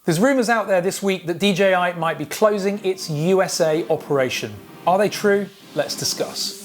There's rumours out there this week that DJI might be closing its USA operation. Are they true? Let's discuss.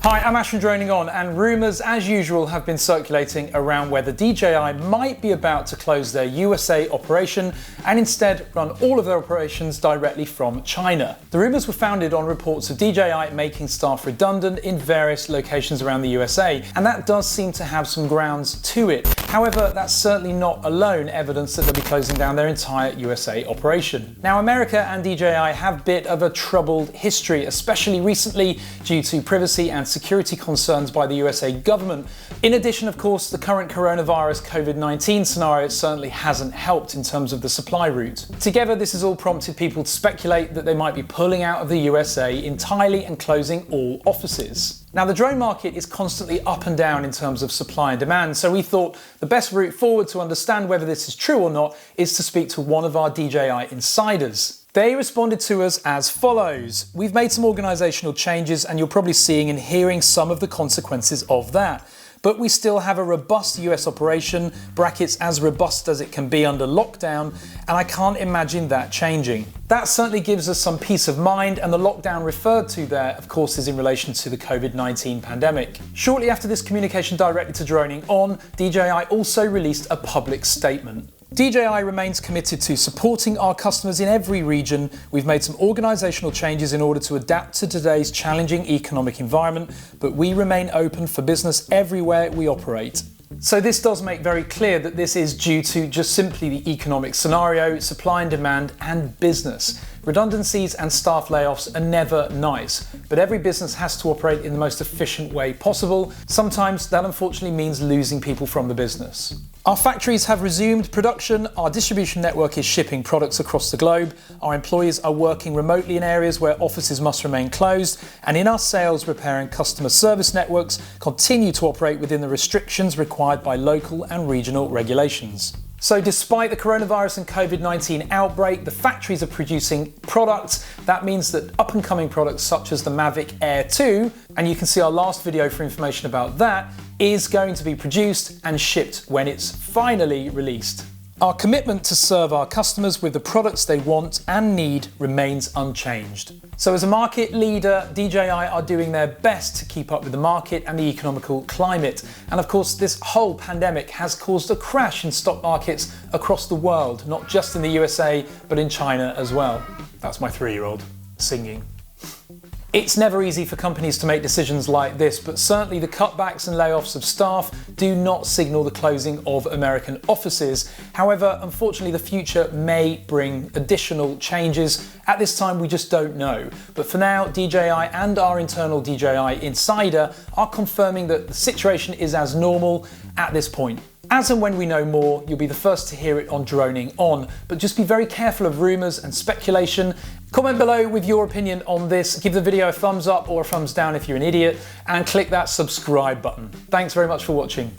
Hi, I'm Ash from DroningON, and rumours, as usual, have been circulating around whether DJI might be about to close their USA operation and instead run all of their operations directly from China. The rumours were founded on reports of DJI making staff redundant in various locations around the USA, and that does seem to have some grounds to it. However, that's certainly not alone evidence that they'll be closing down their entire USA operation. Now, America and DJI have a bit of a troubled history, especially recently due to privacy and security concerns by the USA government. In addition, of course, the current coronavirus COVID-19 scenario certainly hasn't helped in terms of the supply route. Together, this has all prompted people to speculate that they might be pulling out of the USA entirely and closing all offices. Now, the drone market is constantly up and down in terms of supply and demand, so we thought the best route forward to understand whether this is true or not is to speak to one of our DJI insiders. They responded to us as follows. We've made some organisational changes and you're probably seeing and hearing some of the consequences of that. But we still have a robust US operation, brackets as robust as it can be under lockdown, and I can't imagine that changing. That certainly gives us some peace of mind, and the lockdown referred to there, of course, is in relation to the COVID-19 pandemic. Shortly after this communication directly to DroningON, DJI also released a public statement. DJI remains committed to supporting our customers in every region. We've made some organisational changes in order to adapt to today's challenging economic environment, but we remain open for business everywhere we operate. So this does make very clear that this is due to just simply the economic scenario, supply and demand, and business. Redundancies and staff layoffs are never nice, but every business has to operate in the most efficient way possible. Sometimes that unfortunately means losing people from the business. Our factories have resumed production, our distribution network is shipping products across the globe, our employees are working remotely in areas where offices must remain closed, and in our sales, repair and customer service networks continue to operate within the restrictions required by local and regional regulations. So despite the coronavirus and COVID-19 outbreak, the factories are producing products. That means that up-and-coming products such as the Mavic Air 2, and you can see our last video for information about that, is going to be produced and shipped when it's finally released. Our commitment to serve our customers with the products they want and need remains unchanged. So as a market leader, DJI are doing their best to keep up with the market and the economical climate. And of course, this whole pandemic has caused a crash in stock markets across the world, not just in the USA, but in China as well. That's my 3-year-old singing. It's never easy for companies to make decisions like this, but certainly the cutbacks and layoffs of staff do not signal the closing of American offices. However, unfortunately, the future may bring additional changes. At this time, we just don't know. But for now, DJI and our internal DJI insider are confirming that the situation is as normal at this point. As and when we know more, you'll be the first to hear it on DroningON, but just be very careful of rumours and speculation. Comment below with your opinion on this, give the video a thumbs up or a thumbs down if you're an idiot, and click that subscribe button. Thanks very much for watching.